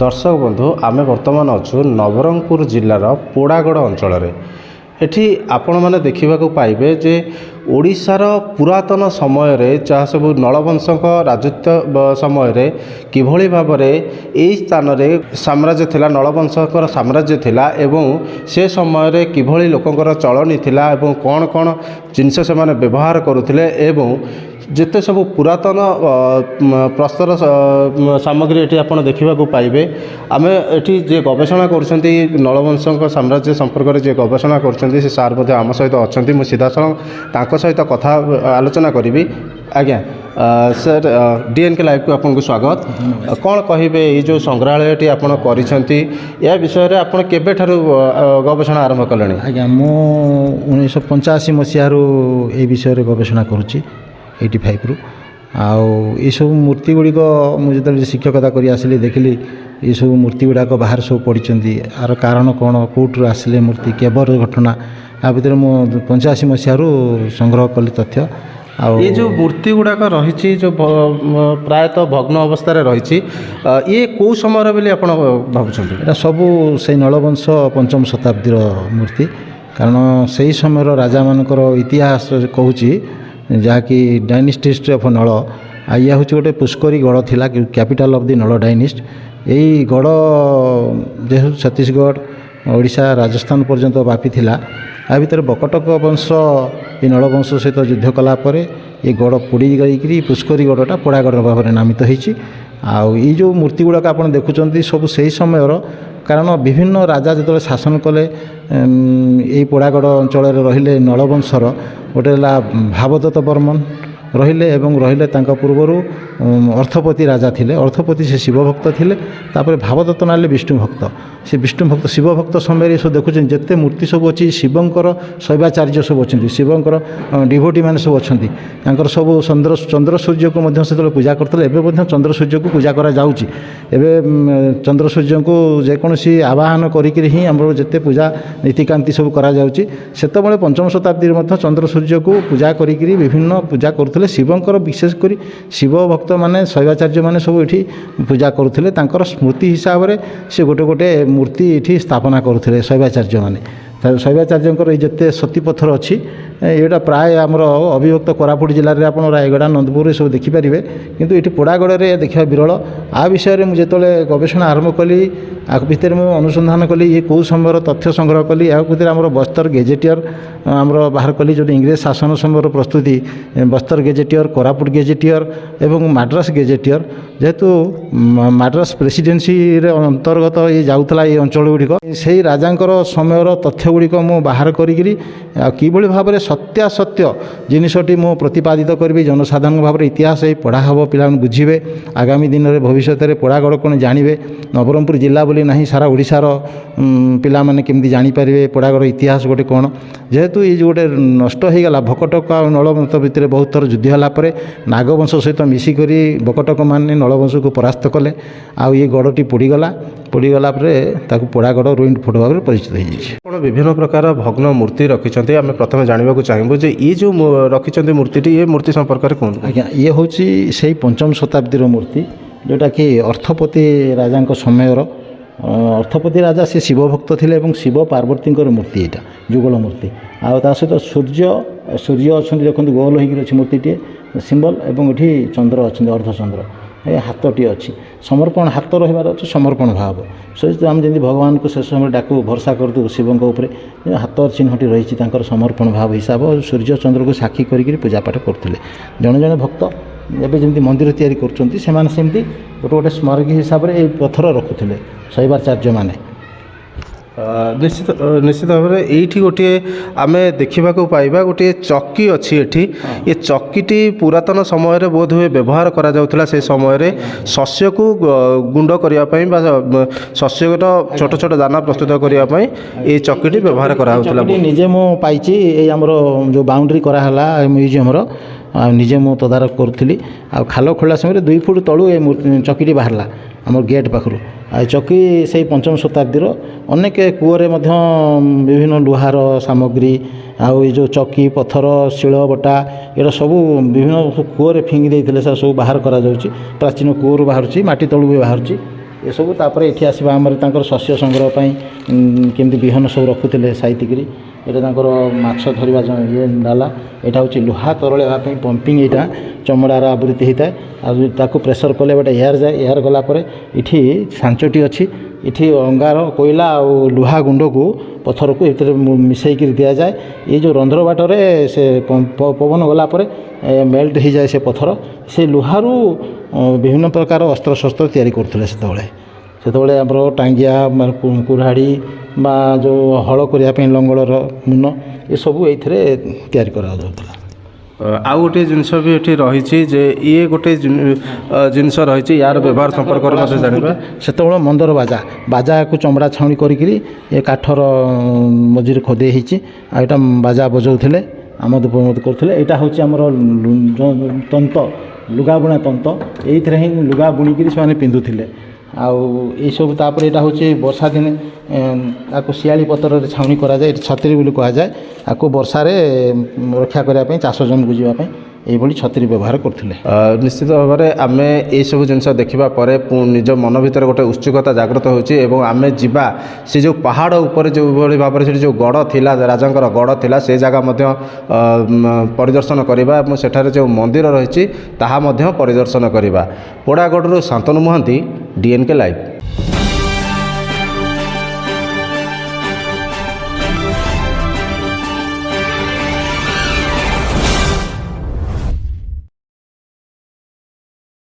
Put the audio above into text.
दर्शक बंधु आमे वर्तमान अच्छु नवरंगपुर जिलार पोड़ागड़ अंचल एठी आपण मैंने देखा पाइबे जे ओडिशार पुरातन समय रे जहाँ सब नलवंशक राजत्व समय रे किभली भाव में यही स्थान रे साम्राज्य थिला नलवंशकर साम्राज्य थिला एवं से समय रे किभली लोकंकर चलनी थिला एवं कौन कौन जिनस से माने व्यवहार करुथिले एवं जिते सब पुरातन प्रस्तर सामग्री एटी आपण देखा पाइबे। आम एटी जे गवेषणा करुछंती नलवंशक साम्राज्य संपर्क में जे गवेषणा करुछंती से सार मध्य आम सहित अच्छा मुझे सीधासल सहित कथा आलोचना करी। आज्ञा सर डीएन के लाइव को आपको स्वागत। कौन कहे ये जो संग्रहालयटी आपड़ कर विषय आपड़ केबे ठारू गवेषणा आरंभ कले? आज्ञा मु 1985 मसीह ये विषय गवेषणा करुच्ची 85 रु आउ सब मूर्ति गुड़िक मुझे शिक्षकता कर आसली देखिली ये सब मूर्ति गुड़ाक बाहर सब पड़ी आर कारण कौन कौटू आसिले मूर्ति केबर घटना आ भर मुझे 85 मसीह संग्रह कली तथ्य। ये जो मूर्ति गुड़ाक रही जो प्रायतः भग्न अवस्था रही ये कौ समय बोली आप भावुं? सबू से नलवंश 5म शताब्दी मूर्ति कारण से ही समय राजा मानकर इतिहास कहूँ जहाँकि डायनिस्ट हिस्ट्री ऑफ नल या हूँ गोटे पुष्करी गढ़ थिला कैपिटल ऑफ द नल डायनिस्ट। यही गढ़ जेहेतु छत्तीसगढ़ ओडिशा राजस्थान पर्यंत व्यापी थिला आ भितर बकटक वंश ये नलवंश सहित युद्ध कलापर ये गढ़ पोड़ी गई पुष्करी गढ़टा पोड़ागढ़ भाव में नामित होती। आउ ये जो मूर्ति गुड़ाक आप देखुं सब से समय कारण विभिन्न राजा जो शासन कले यही पोड़ागढ़ अंचल रहिले नलवंशर गोटे भावदत्त बर्मन रहिले एवं रहिले तांका पूर्वरु अर्थपति राजा थिले। अर्थपति से शिवभक्त थिले तापर भावदत्त नाले विष्णु भक्त से विष्णु भक्त शिवभक्त समय सब देखुं जिते मूर्ति सब अच्छी शिवंकर शैवाचार्य सब अच्छा शिवंकर डिभोटी मैंने सब अच्छा सब चंद्र सूर्य को से पूजा करते एवं चंद्र सूर्य को पूजा करा जाउची। एवं चंद्र सूर्य को जेकोसी आवाहन करी ही आम जिते पूजा नीतिकांति सब करा जाउची सेतबेले 5म शताब्दी चंद्र सूर्य को पूजा करी विभिन्न पूजा करते शिवंकर विशेषकर शिव भक्त माने शैवाचार्य माने सब ये पूजा करुले स्मृति हिसाब से से गोटे गोटे मूर्ति ये स्थापना करुले शैवाचार्य माने। शैवाचार्य जिते सती पत्थर अच्छी यहाँ प्राय आमर अविभक्त कोरापुट जिले में आप रायगड़ा नंदपुर सब देखिपारे किंतु ये पोड़ागढ़ में देखा विरल। आ विषय में मुझे गवेषणा आरंभ कली भितर मुझे अनुसंधान कली ये कौ समय तथ्य संग्रह कली या भितर आम बस्तर गेजेटियर आमर बाहर कली जो इंग्रेज शासन समय प्रस्तुति बस्तर गेजेटियर कोरापुट गेजेटियर एवं माड्रास गेजेटियर जेहेतु माड्रास प्रेसिडेंसी अंतर्गत ये जाऊला ये अंचल गुड़िक से राजा समय तथ्य गुड़िक मु बाहर करी किभली भाव में सत्यासत्य जिनसटी मु प्रतिपादित करी जनसाधारण भाव में इतिहास ही पढ़ा हम पिला बुझे आगामी दिन में भविष्य में पोड़ागढ़ कौन जानवे नवरंगपुर जिला बोली ना सारा ओडिशार पिला माने केमती जानीपारे पोड़ागढ़ इतिहास गोटे कौन जेहेतु ये गोटे नष्ट हो गला भकटक और नलवंश भितर बहुत थर युद्ध होगापर नागवंश सहित मिसिक बकटक मैंने नलवंश को परास्त कले आउ ये गढ़टी पोड़ीगला पोड़ागढ़ रुइन फोट भाव में परिचित हो विभिन्न प्रकार भग्न मूर्ति रखिंट आम प्रथम जानवा चाहबू जे ये जो रखिंट मूर्ति ये मूर्ति संपर्क में कौन? आज्ञा ये हूँ से 5म शताब्दी मूर्ति जोटा कि अर्थपति राजा समय अर्थपति राजा से शिवभक्त थे और शिव पार्वती मूर्ति यहाँ जुगल मूर्ति आ सहित सूर्य अच्छा देखते गोल हो मूर्ति सिंबल एवं ये चंद्र अच्छा अर्धचंद्र ये हाथटी अच्छी समर्पण हाथ रही अच्छे समर्पण भाव से आम जमी भगवान को शेष समय डाकू भरसा करदू शिवों उपर हाथ चिन्हटी रही समर्पण भाव हिसाब सूर्य चंद्र को साक्षी करी पूजापाठ करते जड़े जड़े भक्त एवं जमी मंदिर तैयारी करमती गोटे गोटे स्मारकी हिसाब से पत्थर रखुले शैवाचार्य माने। निश्चित भाव में ये गोटे आम देखा पाइबा गोटे चक्की अच्छी एठी ये चक्कीटी पुरातन समय बोध हुए व्यवहार करा जाउथला से समय शस्य को गुंड करने शस्य छोट छोट दाना प्रस्तुत करने ये चक्कीटी व्यवहार करा निजे मु पाई आमर जो बाउंड्री कराला म्यूजियम निजे मु तदारख करुली आ खाल खोला समय 2 फुट तलू ये चक्कीटी बाहरला आम गेट पाखु आ चक्की से 5म शताब्दीर अनेक कूअरे विभिन्न लुहार सामग्री आउ ये जो चक्की पत्थर शिल बटा ये सब विभिन्न कूअरे फिंगी देते सब बाहर करा प्राचीन कूअर बाहर मटी तलू भी बाहर ଏସବୁ ତାପରେ ଏଠି ଆସିବା ଆମର ତାଙ୍କର ଶସ୍ୟ ସଂଗ୍ରହ ପାଇଁ କେମିତି ବିହନ ସବୁ ରଖୁଥିଲେ ସାଇତିକିରି। ଏଇଟା ତାଙ୍କର ମାଛ ଧରିବା ଇଏ ଡାଲା। ଏଇଟା ହେଉଛି ଲୁହା ତରଳେଇବା ପାଇଁ ପମ୍ପିଂ, ଏଇଟା ଚମଡ଼ାର ଆବୃତ୍ତି ହୋଇଥାଏ। ଆଉ ତାକୁ ପ୍ରେସର କଲେ ଗୋଟେ ଏୟାର ଯାଏ, ଏୟାର ଗଲା ପରେ ଏଠି ଛାଞ୍ଚଟି ଅଛି। ଏଠି ଅଙ୍ଗାର, କୋଇଲା ଆଉ ଲୁହା ଗୁଣ୍ଡକୁ ପଥରକୁ ଏଥିରେ ମିଶାଇକିରି ଦିଆଯାଏ। ଏଇ ଯେଉଁ ରନ୍ଧ୍ର ବାଟରେ ସେ ପବନ ଗଲା ପରେ ମେଲ୍ଟ ହୋଇଯାଏ ସେ ପଥର। ସେ ଲୁହାରୁ ବିଭିନ୍ନ ପ୍ରକାର ଅସ୍ତ୍ରଶସ୍ତ୍ର ତିଆରି କରୁଥିଲେ ସେତେବେଳେ ଆମର ଟାଙ୍ଗିଆ, କୁରାଢ଼ୀ ବା ଯେଉଁ ହଳ କରିବା ପାଇଁ ଲଙ୍ଗଳର ମୁନ, ଏସବୁ ଏଇଥିରେ ତିଆରି କରାଯାଉଥିଲା। ଆଉ ଗୋଟିଏ ଜିନିଷ ବି ଏଠି ରହିଛି ଯେ ଇଏ ଗୋଟେ ଜିନିଷ ରହିଛି, ୟାର ବ୍ୟବହାର ସମ୍ପର୍କରେ ମଧ୍ୟ ଜାଣିବା। ସେତେବେଳେ ମନ୍ଦର ବାଜାକୁ ଚମଡ଼ା ଛାଉଣି କରିକିରି ଏ କାଠର ମଝିରେ ଖୋଦେଇ ହେଇଛି। ଆଉ ଏଇଟା ବାଜା ବଜାଉଥିଲେ, ଆମୋଦ ପ୍ରମୋଦ କରୁଥିଲେ। ଏଇଟା ହେଉଛି ଆମର ତନ୍ତ, ଲୁଗା ବୁଣା ତନ୍ତ। ଏଇଥିରେ ହିଁ ଲୁଗା ବୁଣିକିରି ସେମାନେ ପିନ୍ଧୁଥିଲେ। ଆଉ ଏଇସବୁ ତାପରେ ଏଇଟା ହେଉଛି ବର୍ଷା ଦିନେ ତାକୁ ଶିଆଳି ପତ୍ରରେ ଛାଉଣି କରାଯାଏ, ଏଠି ଛତ୍ରୀ ବୋଲି କୁହାଯାଏ। ଆକୁ ବର୍ଷାରେ ରକ୍ଷା କରିବା ପାଇଁ, ଚାଷ ଜମିକୁ ଯିବା ପାଇଁ ଏଇଭଳି ଛତ୍ରୀ ବ୍ୟବହାର କରୁଥିଲେ। ନିଶ୍ଚିତ ଭାବରେ ଆମେ ଏଇସବୁ ଜିନିଷ ଦେଖିବା ପରେ ନିଜ ମନ ଭିତରେ ଗୋଟେ ଉତ୍ସୁକତା ଜାଗ୍ରତ ହେଉଛି ଏବଂ ଆମେ ଯିବା ସେ ଯେଉଁ ପାହାଡ଼ ଉପରେ ଯେଉଁଭଳି ଭାବରେ ସେଠି ଯେଉଁ ଗଡ଼ ଥିଲା, ରାଜାଙ୍କର ଗଡ଼ ଥିଲା, ସେ ଜାଗା ମଧ୍ୟ ପରିଦର୍ଶନ କରିବା ଏବଂ ସେଠାରେ ଯେଉଁ ମନ୍ଦିର ରହିଛି ତାହା ମଧ୍ୟ ପରିଦର୍ଶନ କରିବା। ପୋଡ଼ାଗଡ଼ରୁ ଶାନ୍ତନୁ ମହାନ୍ତି, DNK ଲାଇଭ୍।